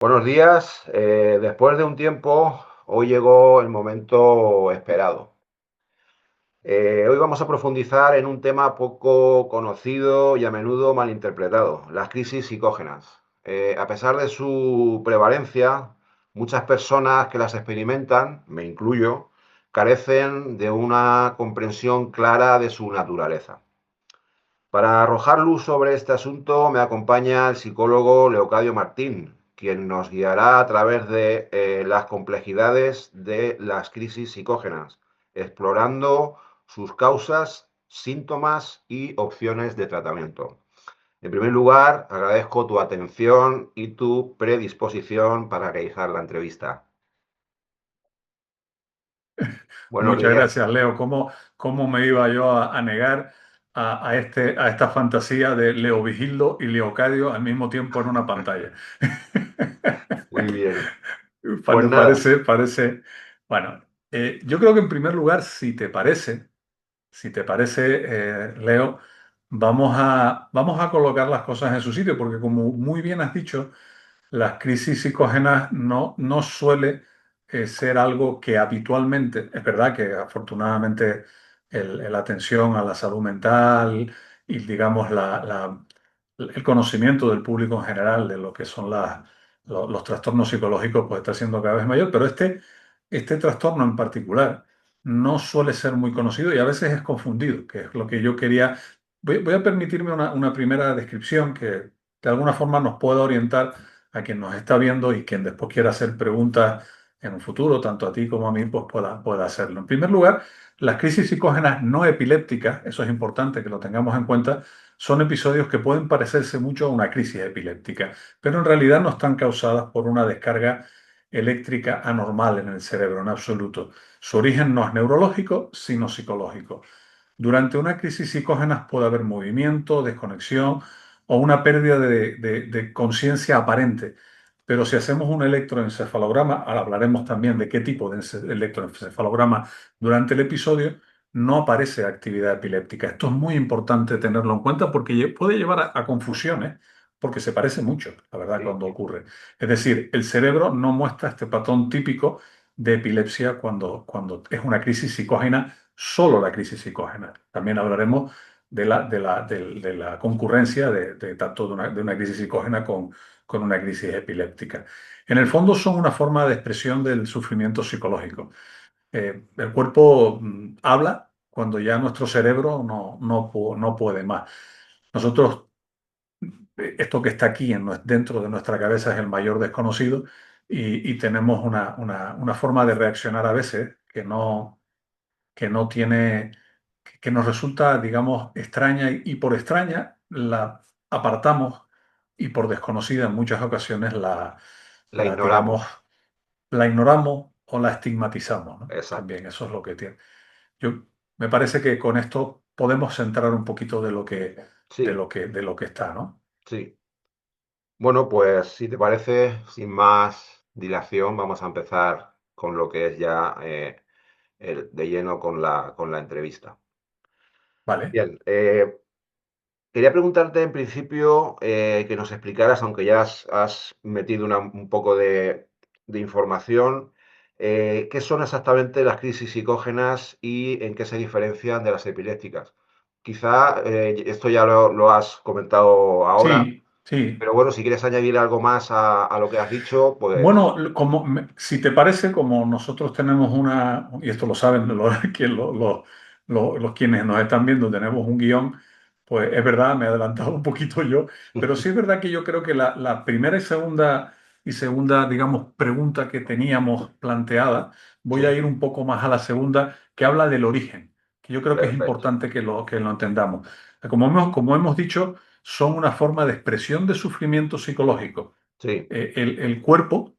Buenos días. Después de un tiempo, hoy llegó el momento esperado. Hoy vamos a profundizar en un tema poco conocido y a menudo malinterpretado, las crisis psicógenas. A pesar de su prevalencia, muchas personas que las experimentan, me incluyo, carecen de una comprensión clara de su naturaleza. Para arrojar luz sobre este asunto me acompaña el psicólogo Leocadio Martín, quien nos guiará a través de las complejidades de las crisis psicógenas, explorando sus causas, síntomas y opciones de tratamiento. En primer lugar, agradezco tu atención y tu predisposición para realizar la entrevista. Buenos Muchas días. gracias, Leo. ¿Cómo me iba yo a negar a esta fantasía de Leo Vigildo y Leocadio al mismo tiempo en una pantalla? Muy bien. Pues nada. Parece. Bueno, yo creo que en primer lugar, si te parece, Leo, vamos a colocar las cosas en su sitio, porque como muy bien has dicho, las crisis psicógenas no suele ser algo que habitualmente, es verdad que afortunadamente la atención a la salud mental y digamos el conocimiento del público en general de lo que son los trastornos psicológicos pues está siendo cada vez mayor, pero este trastorno en particular no suele ser muy conocido y a veces es confundido, que es lo que yo quería. Voy a permitirme una primera descripción que de alguna forma nos pueda orientar a quien nos está viendo y quien después quiera hacer preguntas en un futuro, tanto a ti como a mí, pues pueda hacerlo. En primer lugar, las crisis psicógenas no epilépticas, eso es importante que lo tengamos en cuenta, son episodios que pueden parecerse mucho a una crisis epiléptica, pero en realidad no están causadas por una descarga eléctrica anormal en el cerebro en absoluto. Su origen no es neurológico, sino psicológico. Durante una crisis psicógena puede haber movimiento, desconexión o una pérdida de conciencia aparente. Pero si hacemos un electroencefalograma, ahora hablaremos también de qué tipo de electroencefalograma durante el episodio, no aparece actividad epiléptica. Esto es muy importante tenerlo en cuenta porque puede llevar a confusiones, porque se parece mucho, la verdad, Sí, cuando ocurre. Es decir, el cerebro no muestra este patrón típico de epilepsia cuando es una crisis psicógena, solo la crisis psicógena. También hablaremos de la concurrencia tanto de una crisis psicógena con una crisis epiléptica. En el fondo son una forma de expresión del sufrimiento psicológico. El cuerpo habla cuando ya nuestro cerebro no puede más. Nosotros, esto que está aquí dentro de nuestra cabeza es el mayor desconocido y tenemos una forma de reaccionar a veces que no tiene, que nos resulta, digamos, extraña y por extraña la apartamos y por desconocida en muchas ocasiones la digamos, ignoramos. la ignoramos o la estigmatizamos, ¿no? Exacto. También eso es lo que tiene. Yo, me parece que con esto podemos centrar un poquito Sí, de lo que está, ¿no? sí. Bueno, pues si te parece, sin más dilación, vamos a empezar con lo que es ya de lleno con la entrevista. Vale. Bien, quería preguntarte en principio que nos explicaras, aunque ya has metido un poco de información, qué son exactamente las crisis psicógenas y en qué se diferencian de las epilépticas. Quizá esto ya lo has comentado ahora, Sí, sí. pero bueno, si quieres añadir algo más a lo que has dicho, pues Bueno, si te parece, como nosotros tenemos y esto lo saben los quienes nos están viendo, tenemos un guión, pues es verdad, me he adelantado un poquito yo, pero sí es verdad que yo creo que la primera y segunda, digamos, pregunta que teníamos planteada, voy a sí, ir un poco más a la segunda, que habla del origen, que yo creo que es perfecto. importante que lo entendamos. Como hemos dicho, son una forma de expresión de sufrimiento psicológico. Sí, El cuerpo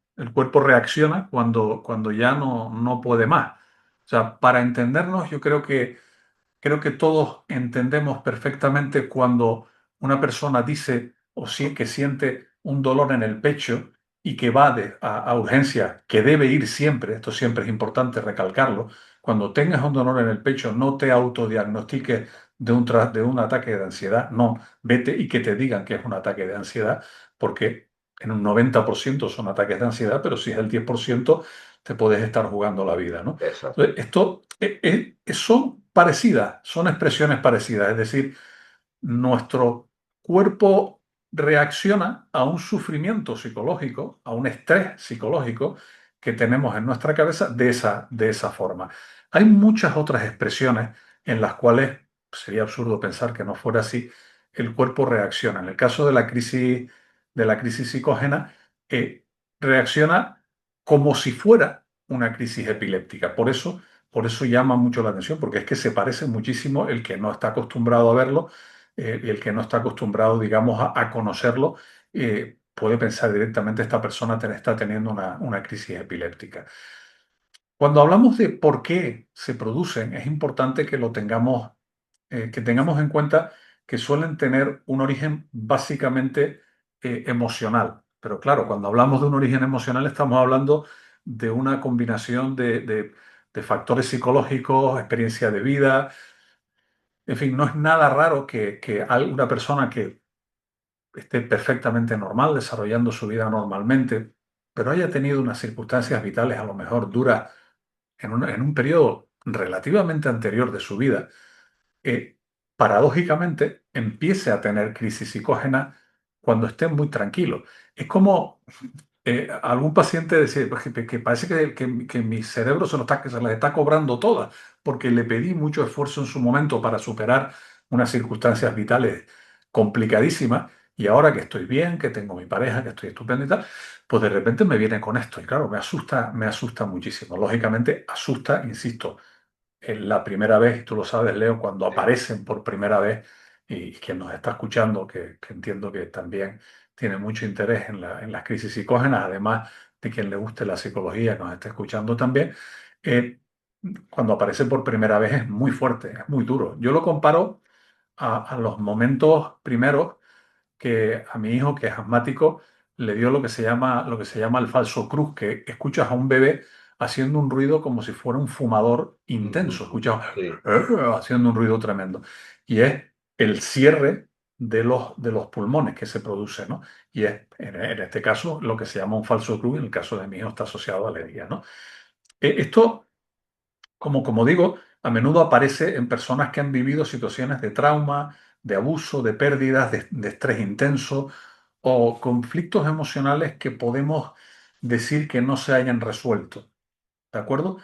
reacciona cuando ya no puede más. O sea, para entendernos, yo creo que todos entendemos perfectamente cuando una persona dice o sí que siente un dolor en el pecho y que va a urgencia, que debe ir siempre, esto siempre es importante recalcarlo, cuando tengas un dolor en el pecho, no te autodiagnostiques de un ataque de ansiedad, no, vete y que te digan que es un ataque de ansiedad, porque en un 90% son ataques de ansiedad, pero si es el 10% te puedes estar jugando la vida, ¿no? Exacto. Entonces, esto son parecidas, son expresiones parecidas, es decir, nuestro cuerpo reacciona a un sufrimiento psicológico, a un estrés psicológico que tenemos en nuestra cabeza de esa forma. Hay muchas otras expresiones en las cuales sería absurdo pensar que no fuera así, el cuerpo reacciona. En el caso de la crisis psicógena, reacciona como si fuera una crisis epiléptica. Por eso llama mucho la atención, porque es que se parece muchísimo el que no está acostumbrado a verlo y el que no está acostumbrado, digamos, a conocerlo, puede pensar directamente esta persona está teniendo una crisis epiléptica. Cuando hablamos de por qué se producen, es importante que tengamos en cuenta que suelen tener un origen básicamente emocional. Pero claro, cuando hablamos de un origen emocional estamos hablando de una combinación de factores psicológicos, experiencia de vida, en fin, no es nada raro que una persona que esté perfectamente normal, desarrollando su vida normalmente, pero haya tenido unas circunstancias vitales a lo mejor duras en un periodo relativamente anterior de su vida, paradójicamente empiece a tener crisis psicógena cuando esté muy tranquilo. Es como algún paciente decir "Pues que parece que mi cerebro se las está cobrando todas, porque le pedí mucho esfuerzo en su momento para superar unas circunstancias vitales complicadísimas, y ahora que estoy bien, que tengo mi pareja, que estoy estupendo y tal, pues de repente me viene con esto". Y claro, me asusta muchísimo. Lógicamente asusta, insisto, en la primera vez, y tú lo sabes, Leo, cuando Sí, aparecen por primera vez, y quien nos está escuchando, que entiendo que también tiene mucho interés en las crisis psicógenas, además de quien le guste la psicología, que nos está escuchando también, eh, cuando aparece por primera vez es muy fuerte, es muy duro. Yo lo comparo a los momentos primeros que a mi hijo, que es asmático, le dio lo que se llama el falso cruz, que escuchas a un bebé haciendo un ruido como si fuera un fumador intenso, ujú, escuchas sí, haciendo un ruido tremendo. Y es el cierre de los pulmones que se produce, ¿no? Y es, en este caso, lo que se llama un falso cruz, en el caso de mi hijo está asociado a alergia, ¿no? Esto como digo, a menudo aparece en personas que han vivido situaciones de trauma, de abuso, de pérdidas, de estrés intenso o conflictos emocionales que podemos decir que no se hayan resuelto. ¿De acuerdo?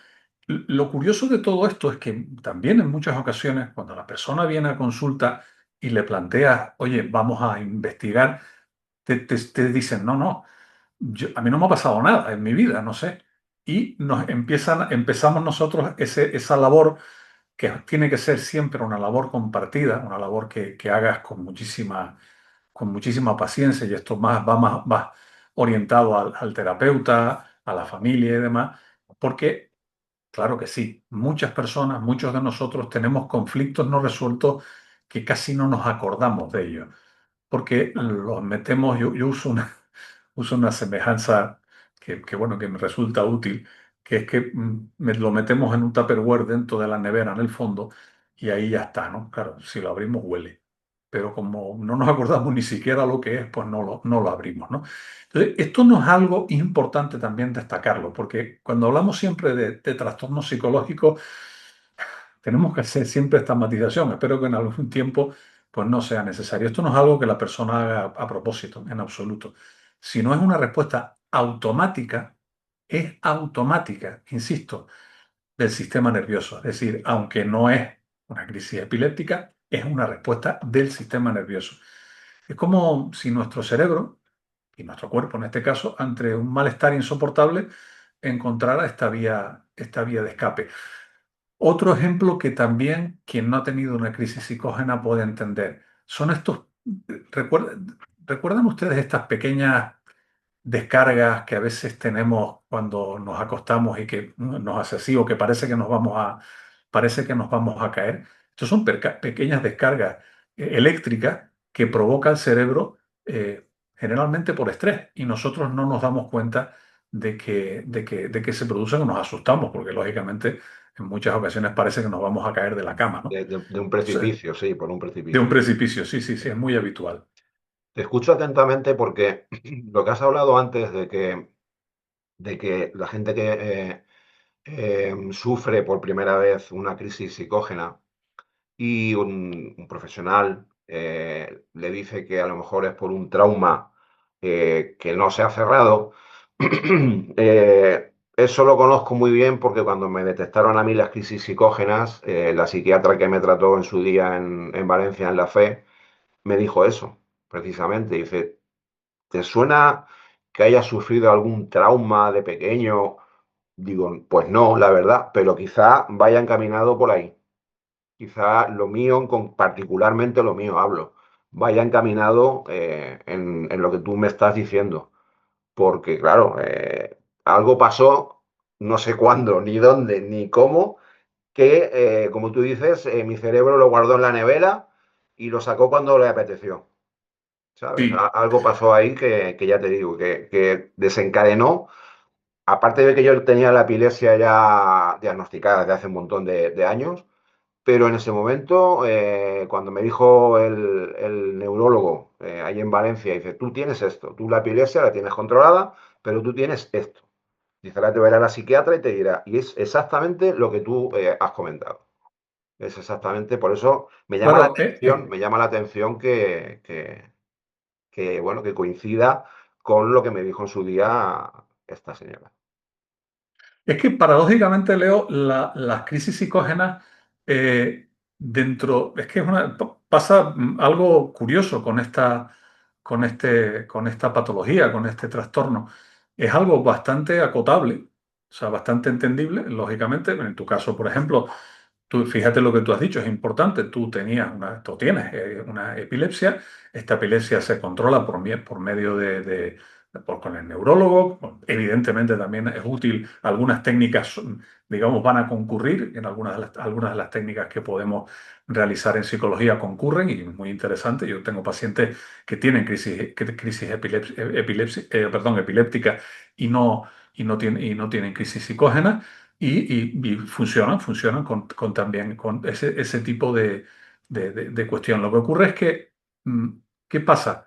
Lo curioso de todo esto es que también en muchas ocasiones, cuando la persona viene a consulta y le planteas, oye, vamos a investigar, te dicen, no, no, a mí no me ha pasado nada en mi vida, no sé. Y empezamos nosotros esa labor que tiene que ser siempre una labor compartida, una labor que hagas con muchísima paciencia, y esto va más orientado al terapeuta, a la familia y demás, porque claro que sí, muchas personas, muchos de nosotros tenemos conflictos no resueltos que casi no nos acordamos de ellos, porque los metemos, yo uso una semejanza bueno, que me resulta útil, que es que lo metemos en un Tupperware dentro de la nevera, en el fondo, y ahí ya está, ¿no? Claro, si lo abrimos huele, pero como no nos acordamos ni siquiera lo que es, pues no lo abrimos, ¿no? Entonces, esto no es algo importante también destacarlo, porque cuando hablamos siempre de trastornos psicológicos, tenemos que hacer siempre esta matización. Espero que en algún tiempo pues no sea necesario. Esto no es algo que la persona haga a propósito, en absoluto. Si no es una respuesta automática, es automática, insisto, del sistema nervioso. Es decir, aunque no es una crisis epiléptica, es una respuesta del sistema nervioso. Es como si nuestro cerebro, y nuestro cuerpo en este caso, ante un malestar insoportable, encontrara esta vía de escape. Otro ejemplo que también quien no ha tenido una crisis psicógena puede entender son estos, ¿recuerdan ustedes estas pequeñas descargas que a veces tenemos cuando nos acostamos y que nos hace así o que parece que nos vamos a caer? Estos son pequeñas descargas eléctricas que provoca el cerebro generalmente por estrés, y nosotros no nos damos cuenta de que se producen o nos asustamos porque lógicamente en muchas ocasiones parece que nos vamos a caer de la cama, ¿no? de un Entonces, precipicio, sí, por un de un precipicio. precipicio, sí, sí, sí, es muy habitual. Te escucho atentamente porque lo que has hablado antes de que la gente que sufre por primera vez una crisis psicógena y un profesional le dice que a lo mejor es por un trauma que no se ha cerrado, eso lo conozco muy bien porque cuando me detectaron a mí las crisis psicógenas, la psiquiatra que me trató en su día en Valencia, en la FE, me dijo eso, precisamente. Dice, ¿te suena que hayas sufrido algún trauma de pequeño? Digo, pues no, la verdad, pero quizá vaya encaminado por ahí. Quizá lo mío, particularmente lo mío, hablo, vaya encaminado en lo que tú me estás diciendo. Porque, claro, algo pasó, no sé cuándo, ni dónde, ni cómo, que, como tú dices, mi cerebro lo guardó en la nevera y lo sacó cuando le apeteció. ¿Sabes? Sí, Algo pasó ahí que ya te digo, que desencadenó. Aparte de que yo tenía la epilepsia ya diagnosticada desde hace un montón de años, pero en ese momento, cuando me dijo el neurólogo ahí en Valencia, dice, tú tienes esto, tú la epilepsia la tienes controlada, pero tú tienes esto. Dice, ahora te verá la psiquiatra y te dirá, y es exactamente lo que tú has comentado. Es exactamente, por eso claro, me llama la atención bueno, que coincida con lo que me dijo en su día esta señora. es que paradójicamente, Leo, las crisis psicógenas es que pasa algo curioso con esta patología, con este trastorno. Es algo bastante acotable, o sea, bastante entendible, lógicamente. En tu caso, por ejemplo, tú, fíjate lo que tú has dicho, es importante. Tú tienes una epilepsia. Esta epilepsia se controla por medio con el neurólogo. Evidentemente también es útil. Algunas técnicas, digamos, van a concurrir. En algunas de las técnicas que podemos realizar en psicología concurren y es muy interesante. Yo tengo pacientes que tienen crisis perdón, epiléptica y no tienen crisis psicógena y funcionan también con ese tipo de cuestión. Lo que ocurre es que, mm, ¿qué pasa?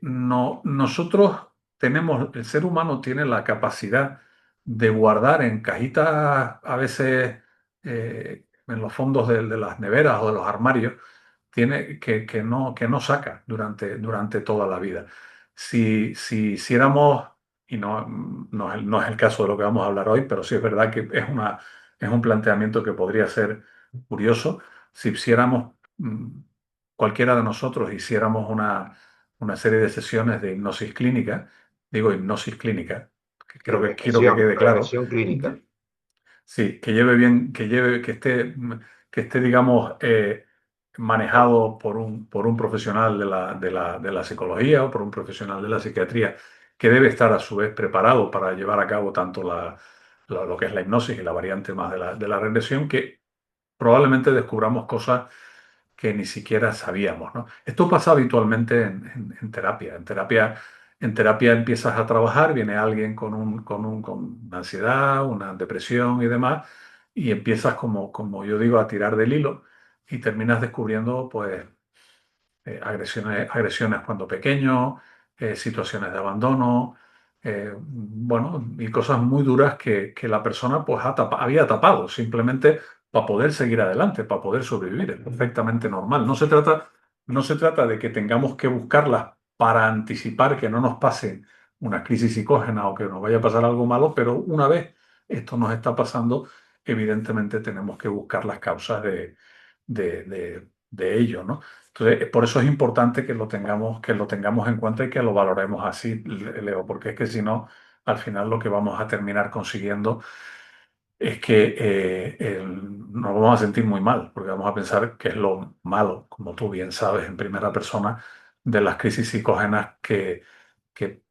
Nosotros el ser humano tiene la capacidad de guardar en cajitas, a veces en los fondos de las neveras o de los armarios, que no saca durante toda la vida. Si hiciéramos, y no es el caso de lo que vamos a hablar hoy, pero sí es verdad que es un planteamiento que podría ser curioso, si hiciéramos, cualquiera de nosotros hiciéramos una serie de sesiones de hipnosis clínica, digo hipnosis clínica, que Sí, creo que quiero que quede claro. regresión clínica. Sí, que lleve bien, que esté, digamos, manejado por un profesional de la psicología o por un profesional de la psiquiatría, que debe estar a su vez preparado para llevar a cabo tanto lo que es la hipnosis y la variante más de la regresión, que probablemente descubramos cosas que ni siquiera sabíamos, ¿no? Esto pasa habitualmente en terapia. En terapia empiezas a trabajar, viene alguien con ansiedad, una depresión y demás, y empiezas, como yo digo, a tirar del hilo y terminas descubriendo, pues, agresiones cuando pequeño, situaciones de abandono, bueno, y cosas muy duras que la persona pues había tapado simplemente para poder seguir adelante, para poder sobrevivir. Es perfectamente normal. No se trata de que tengamos que buscarlas para anticipar que no nos pase una crisis psicógena o que nos vaya a pasar algo malo, pero una vez esto nos está pasando, evidentemente tenemos que buscar las causas de ello, ¿no? Entonces, por eso es importante que lo tengamos en cuenta y que lo valoremos así, Leo, porque es que si no, al final lo que vamos a terminar consiguiendo es que nos vamos a sentir muy mal, porque vamos a pensar que es lo malo, como tú bien sabes, en primera persona, de las crisis psicógenas que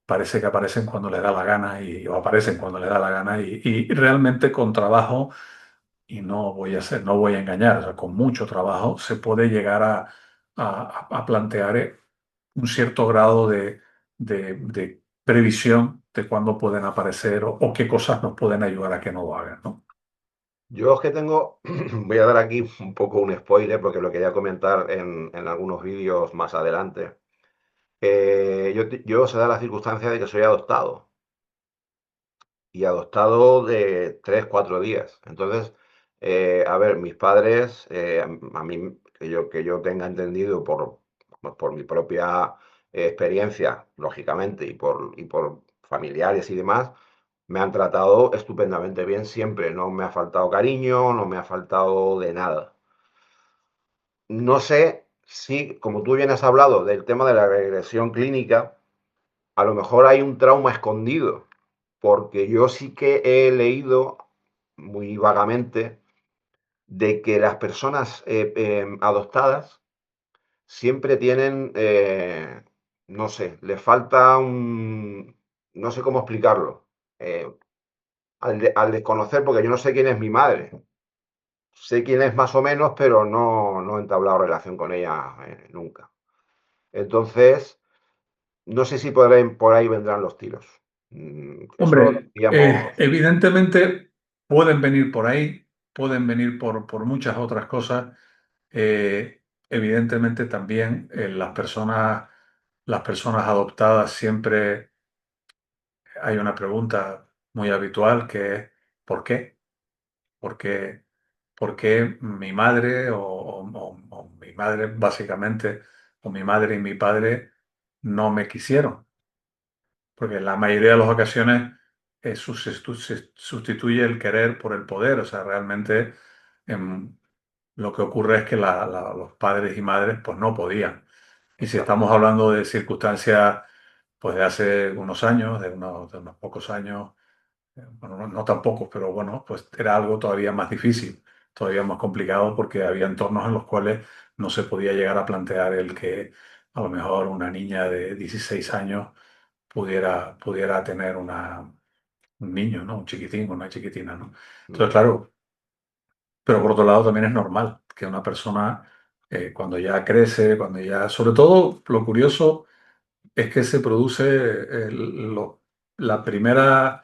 parece que aparecen cuando les da la gana o aparecen cuando les da la gana y realmente con trabajo y no voy a engañar, o sea, con mucho trabajo se puede llegar a plantear un cierto grado de previsión de cuándo pueden aparecer o qué cosas nos pueden ayudar a que no lo hagan, ¿no? Yo es que tengo, voy a dar aquí un poco un spoiler porque lo quería comentar en algunos vídeos más adelante. Yo se da la circunstancia de que soy adoptado y adoptado de 3, 4 días. Entonces, a ver, mis padres, a mí, que yo tenga entendido por mi propia experiencia, lógicamente, y por familiares y demás, me han tratado estupendamente bien siempre. No me ha faltado cariño, no me ha faltado de nada. No sé si, como tú bien has hablado del tema de la regresión clínica, a lo mejor hay un trauma escondido, porque yo sí que he leído muy vagamente de que las personas adoptadas siempre tienen, no sé, les falta no sé cómo explicarlo, eh, al desconocer, porque yo no sé quién es mi madre, sé quién es más o menos, pero no he entablado relación con ella nunca. Entonces, no sé si por ahí vendrán los tiros. Eso lo Hombre, tendríamos. evidentemente pueden venir por ahí, pueden venir por muchas otras cosas. Evidentemente también las personas adoptadas siempre hay una pregunta muy habitual que es ¿por qué? ¿Por qué, por qué mi madre o mi madre básicamente, o mi madre y mi padre no me quisieron? Porque en la mayoría de las ocasiones se sustituye el querer por el poder. O sea, realmente em, lo que ocurre es que los padres y madres pues no podían. Y si Exacto. estamos hablando de circunstancias pues de hace unos años, de unos pocos años, bueno, no tan pocos, pero bueno, pues era algo todavía más difícil, todavía más complicado porque había entornos en los cuales no se podía llegar a plantear el que a lo mejor una niña de 16 años pudiera tener un niño, ¿no? Un chiquitín o una chiquitina, ¿no? Entonces, Mm, claro, pero por otro lado también es normal que una persona cuando ya crece, cuando ya, sobre todo lo curioso es que se produce la primera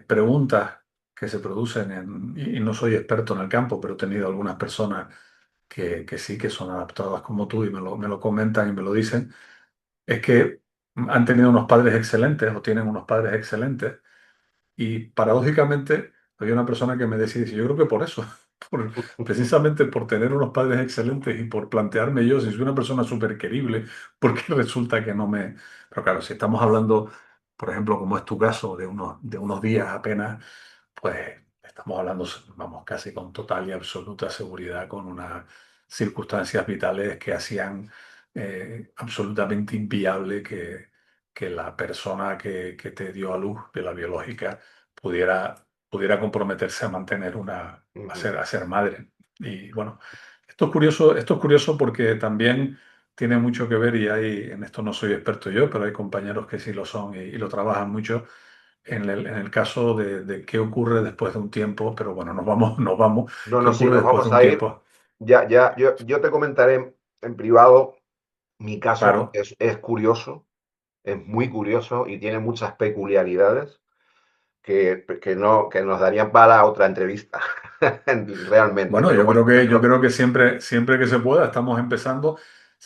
preguntas que se producen y no soy experto en el campo, pero he tenido algunas personas que sí que son adaptadas como tú y me lo comentan y me lo dicen, es que han tenido unos padres excelentes o tienen unos padres excelentes y paradójicamente había una persona que me decía, dice, yo creo que por eso, precisamente por tener unos padres excelentes y por plantearme yo si soy una persona súper querible, porque resulta que no me... Pero claro, si estamos hablando, por ejemplo, como es tu caso, de unos días apenas, pues estamos hablando, vamos, casi con total y absoluta seguridad, con unas circunstancias vitales que hacían absolutamente inviable que la persona que te dio a luz de la biológica pudiera comprometerse a mantener ujú. a ser madre. Y bueno, esto es curioso porque también tiene mucho que ver, y en esto no soy experto yo, pero hay compañeros que sí lo son y lo trabajan mucho en el caso de qué ocurre después de un tiempo, pero bueno, nos vamos, No, qué no, sí, ocurre nos después de vamos un a ir. tiempo. Ya, yo te comentaré en privado mi caso Claro. porque es curioso, es muy curioso y tiene muchas peculiaridades que nos darían para otra entrevista, realmente. Bueno, Pero yo bueno, creo que, yo creo que siempre que se pueda, estamos empezando.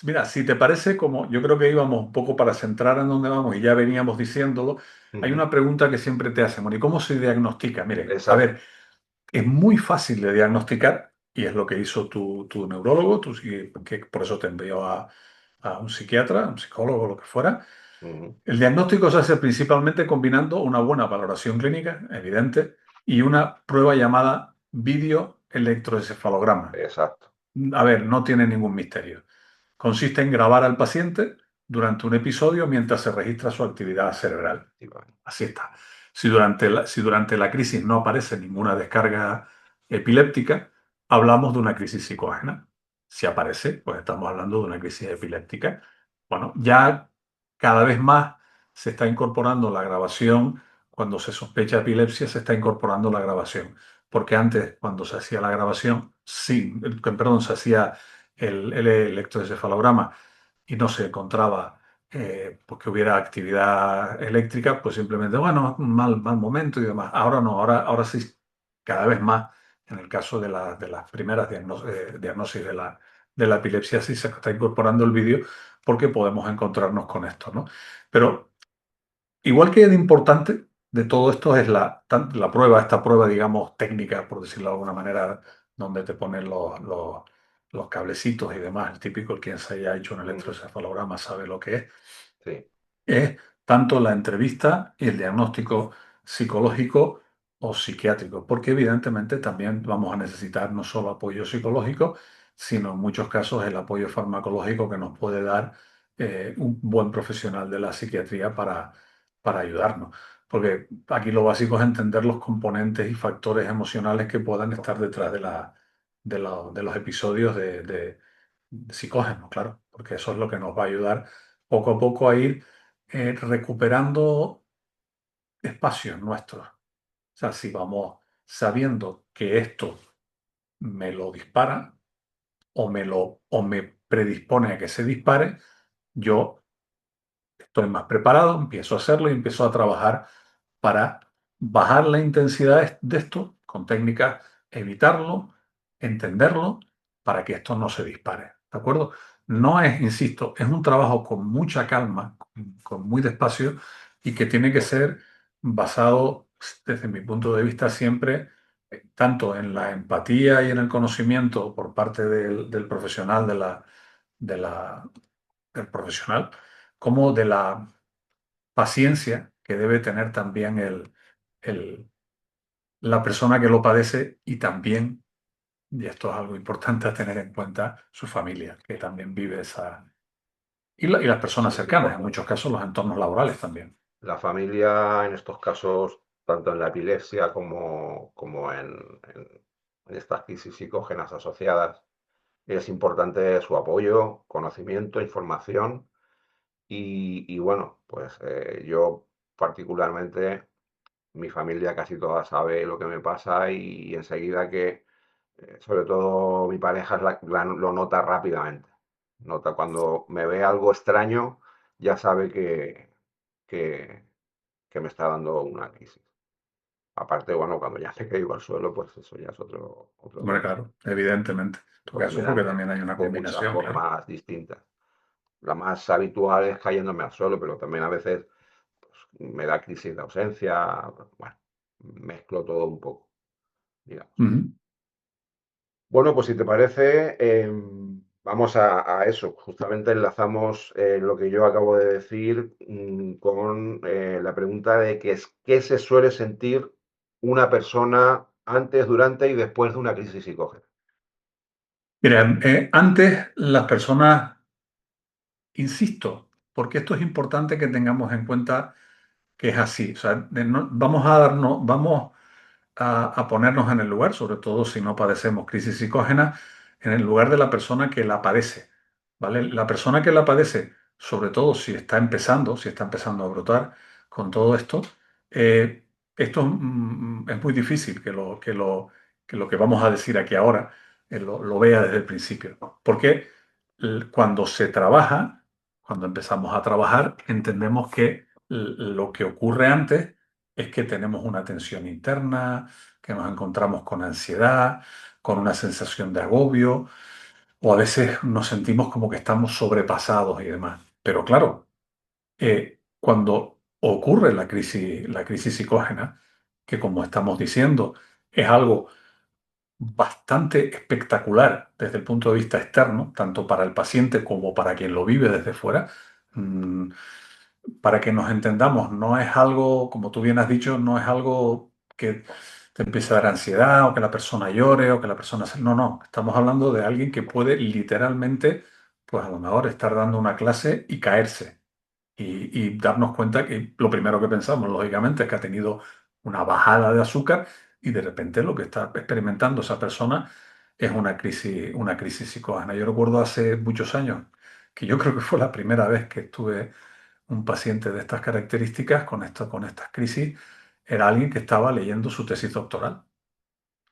Mira, si te parece, como yo creo que íbamos un poco para centrar en dónde vamos y ya veníamos diciéndolo, hay ujú, una pregunta que siempre te hacen, bueno, ¿y cómo se diagnostica? Miren, a exacto. ver, es muy fácil de diagnosticar y es lo que hizo tu neurólogo, que por eso te envió a un psiquiatra, un psicólogo, lo que fuera. Ujú, El diagnóstico se hace principalmente combinando una buena valoración clínica, evidente, y una prueba llamada videoelectroencefalograma. exacto. A ver, no tiene ningún misterio. Consiste en grabar al paciente durante un episodio mientras se registra su actividad cerebral. Efectivamente. Así está. Si durante la crisis no aparece ninguna descarga epiléptica, hablamos de una crisis psicógena. Si aparece, pues estamos hablando de una crisis epiléptica. Bueno, ya cada vez más se está incorporando la grabación. Cuando se sospecha epilepsia, se está incorporando la grabación. Porque antes, cuando se hacía la grabación, sí, perdón, se hacía el electroencefalograma y no se encontraba pues que hubiera actividad eléctrica, pues simplemente, bueno, un mal momento y demás. Ahora no, ahora sí, cada vez más, en el caso de las primeras diagnosis de la epilepsia, sí se está incorporando el vídeo, porque podemos encontrarnos con esto, ¿no? Pero igual que de importante de todo esto es la prueba, esta prueba, digamos, técnica, por decirlo de alguna manera, donde te ponen los cablecitos y demás, el típico, el quien se haya hecho un Mm, electroencefalograma sabe lo que sí, es tanto la entrevista y el diagnóstico psicológico o psiquiátrico, porque evidentemente también vamos a necesitar no solo apoyo psicológico, sino en muchos casos el apoyo farmacológico que nos puede dar un buen profesional de la psiquiatría para ayudarnos. Porque aquí lo básico es entender los componentes y factores emocionales que puedan estar detrás de los episodios de psicógenos, claro, porque eso es lo que nos va a ayudar poco a poco a ir recuperando espacios nuestros. O sea, si vamos sabiendo que esto me lo dispara o me predispone a que se dispare, yo estoy más preparado, empiezo a hacerlo y empiezo a trabajar para bajar la intensidad de esto con técnicas, evitarlo, entenderlo, para que esto no se dispare. ¿De acuerdo? No es, insisto, es un trabajo con mucha calma, con muy despacio y que tiene que ser basado, desde mi punto de vista, siempre tanto en la empatía y en el conocimiento por parte del profesional, de la, del profesional, como de la paciencia que debe tener también el- la persona que lo padece y también, y esto es algo importante a tener en cuenta, su familia, que también vive esa... y las personas es cercanas, en importante. muchos casos los entornos laborales también. La familia en estos casos, tanto en la epilepsia como en estas crisis psicógenas asociadas, es importante su apoyo, conocimiento, información y bueno, pues yo particularmente, mi familia casi toda sabe lo que me pasa y enseguida que, sobre todo mi pareja lo nota rápidamente. Nota cuando me ve algo extraño, ya sabe que, que me está dando una crisis. Aparte, bueno, cuando ya me caigo al suelo, pues eso ya es otro Bueno, tema. claro, evidentemente. En tu Pues me caso, dan porque también hay una de muchas combinación, claro. formas distintas. La más habitual es cayéndome al suelo, pero también a veces pues, me da crisis de ausencia. Bueno, mezclo todo un poco, digamos. Ujú. Bueno, pues si te parece, vamos a eso. Justamente enlazamos lo que yo acabo de decir con la pregunta de qué se suele sentir una persona antes, durante y después de una crisis psicógena. Mira, antes las personas, insisto, porque esto es importante que tengamos en cuenta que es así. O sea, vamos a darnos, vamos a ponernos en el lugar, sobre todo si no padecemos crisis psicógena, en el lugar de la persona que la padece, ¿vale? La persona que la padece, sobre todo si está empezando a brotar con todo esto, eh, esto es muy difícil que lo que vamos a decir aquí ahora lo vea desde el principio, porque cuando se trabaja, cuando empezamos a trabajar, entendemos que lo que ocurre antes es que tenemos una tensión interna, que nos encontramos con ansiedad, con una sensación de agobio, o a veces nos sentimos como que estamos sobrepasados y demás. Pero claro, cuando ocurre la crisis psicógena, que como estamos diciendo, es algo bastante espectacular desde el punto de vista externo, tanto para el paciente como para quien lo vive desde fuera, mm, para que nos entendamos, no es algo, como tú bien has dicho, no es algo que te empiece a dar ansiedad o que la persona llore o que la persona... No, no, estamos hablando de alguien que puede literalmente, pues a lo mejor estar dando una clase y caerse y darnos cuenta que lo primero que pensamos, lógicamente, es que ha tenido una bajada de azúcar y de repente lo que está experimentando esa persona es una crisis psicógena. Yo recuerdo hace muchos años que yo creo que fue la primera vez que estuve un paciente de estas características, con estas crisis, era alguien que estaba leyendo su tesis doctoral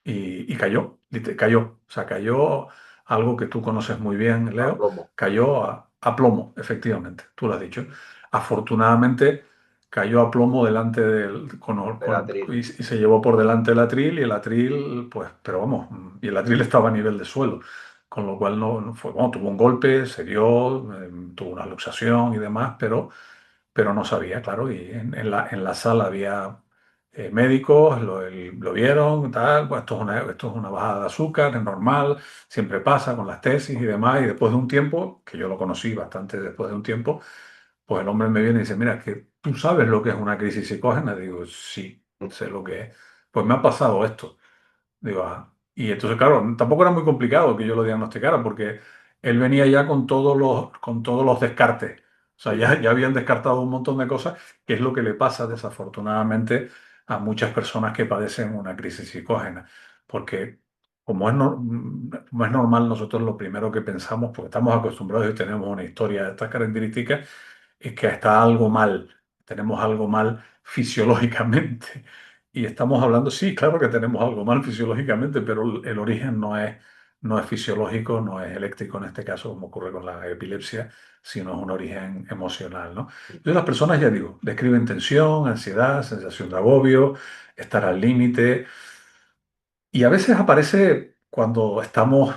y cayó, cayó, o sea, cayó algo que tú conoces muy bien, A Leo, plomo, cayó a plomo, efectivamente, tú lo has dicho. Afortunadamente cayó a plomo delante del atril. y se llevó por delante el atril y el atril, pues, pero vamos, y el atril estaba a nivel de suelo, con lo cual no fue, bueno, tuvo un golpe, se dio, tuvo una luxación y demás, pero no sabía, claro, y en la sala había médicos, lo vieron, tal, pues esto es una bajada de azúcar, es normal, siempre pasa con las tesis y demás, y después de un tiempo, que yo lo conocí bastante después de un tiempo, pues el hombre me viene y dice, mira, que tú sabes lo que es una crisis psicógena. Digo, sí, sé lo que es. Pues me ha pasado esto. Digo, "Ah". Y entonces, claro, tampoco era muy complicado que yo lo diagnosticara porque él venía ya con todos los descartes. O sea, Ujú, ya habían descartado un montón de cosas, que es lo que le pasa desafortunadamente a muchas personas que padecen una crisis psicógena. Porque como es normal, nosotros lo primero que pensamos, porque estamos acostumbrados y tenemos una historia de estas características, es que está algo mal, tenemos algo mal fisiológicamente. Y estamos hablando, sí, claro que tenemos algo mal fisiológicamente, pero el origen no es fisiológico, no es eléctrico en este caso, como ocurre con la epilepsia, sino es un origen emocional, ¿no? Entonces las personas, ya digo, describen tensión, ansiedad, sensación de agobio, estar al límite, y a veces aparece cuando estamos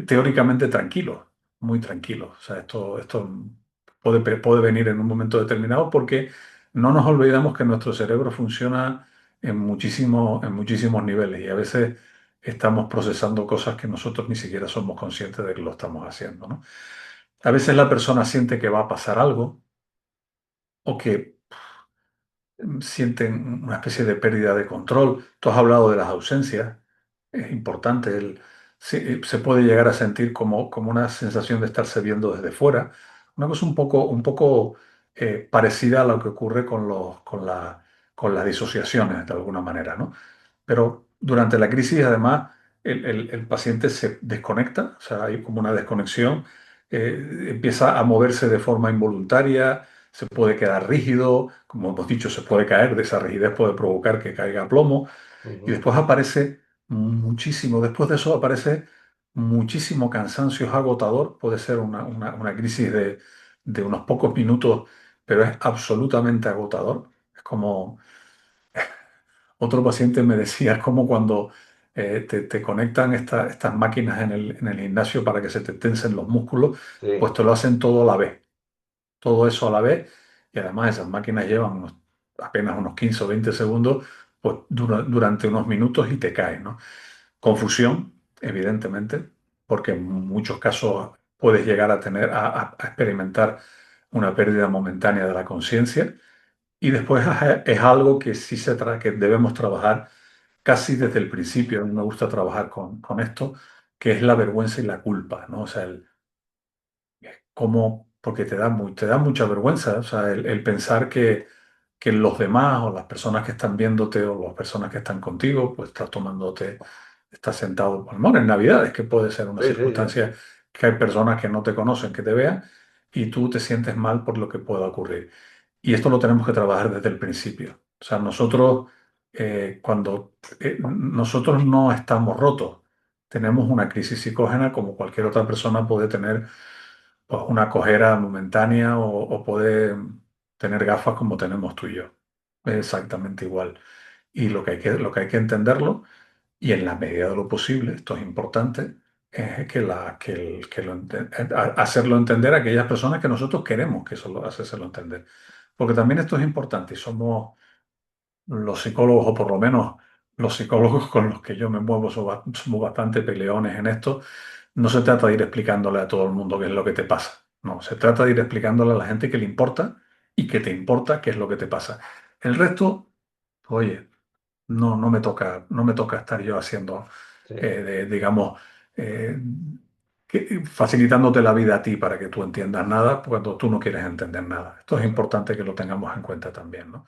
teóricamente tranquilos, muy tranquilos. O sea, esto puede venir en un momento determinado porque no nos olvidamos que nuestro cerebro funciona en muchísimos niveles y a veces estamos procesando cosas que nosotros ni siquiera somos conscientes de que lo estamos haciendo, ¿no? A veces la persona siente que va a pasar algo o que sienten una especie de pérdida de control. Tú has hablado de las ausencias, es importante. Sí, se puede llegar a sentir como una sensación de estarse viendo desde fuera, una cosa un poco parecida a lo que ocurre con las disociaciones, de alguna manera, ¿no? Pero durante la crisis, además, el paciente se desconecta, o sea, hay como una desconexión, empieza a moverse de forma involuntaria, se puede quedar rígido, como hemos dicho, se puede caer, de esa rigidez puede provocar que caiga a plomo, y ujú. después aparece muchísimo, después de eso aparece muchísimo cansancio, es agotador, puede ser una crisis de unos pocos minutos, pero es absolutamente agotador. Es como otro paciente me decía, es como cuando te conectan estas máquinas en el gimnasio para que se te tensen los músculos, pues Sí, te lo hacen todo a la vez, todo eso a la vez, y además esas máquinas llevan apenas unos 15 o 20 segundos, pues durante unos minutos y te caes, ¿no? Confusión, evidentemente, porque en muchos casos puedes llegar a tener, a experimentar una pérdida momentánea de la conciencia. Y después es algo que sí que debemos trabajar casi desde el principio. A mí me gusta trabajar con esto, que es la vergüenza y la culpa, ¿no? O sea, porque te da mucha vergüenza, o sea, el pensar que los demás o las personas que están viéndote o las personas que están contigo, pues estás sentado, por lo menos en Navidades, que puede ser una sí, sí, sí. circunstancia que hay personas que no te conocen, que te vean, y tú te sientes mal por lo que pueda ocurrir. Y esto lo tenemos que trabajar desde el principio. O sea, cuando nosotros no estamos rotos, tenemos una crisis psicógena como cualquier otra persona puede tener pues, una cojera momentánea o puede tener gafas como tenemos tú y yo. Es exactamente igual. Y lo que hay que entenderlo, y en la medida de lo posible, esto es importante, es hacerlo entender a aquellas personas que nosotros queremos que eso hacérselo entender. Porque también esto es importante y somos los psicólogos, o por lo menos los psicólogos con los que yo me muevo, somos bastante peleones en esto. No se trata de ir explicándole a todo el mundo qué es lo que te pasa. No, se trata de ir explicándole a la gente que le importa y que te importa qué es lo que te pasa. El resto, oye, no me toca estar yo haciendo, Sí. digamos, eh, facilitándote la vida a ti para que tú entiendas nada cuando tú no quieres entender nada. Esto es Eso. importante que lo tengamos en cuenta también, ¿no?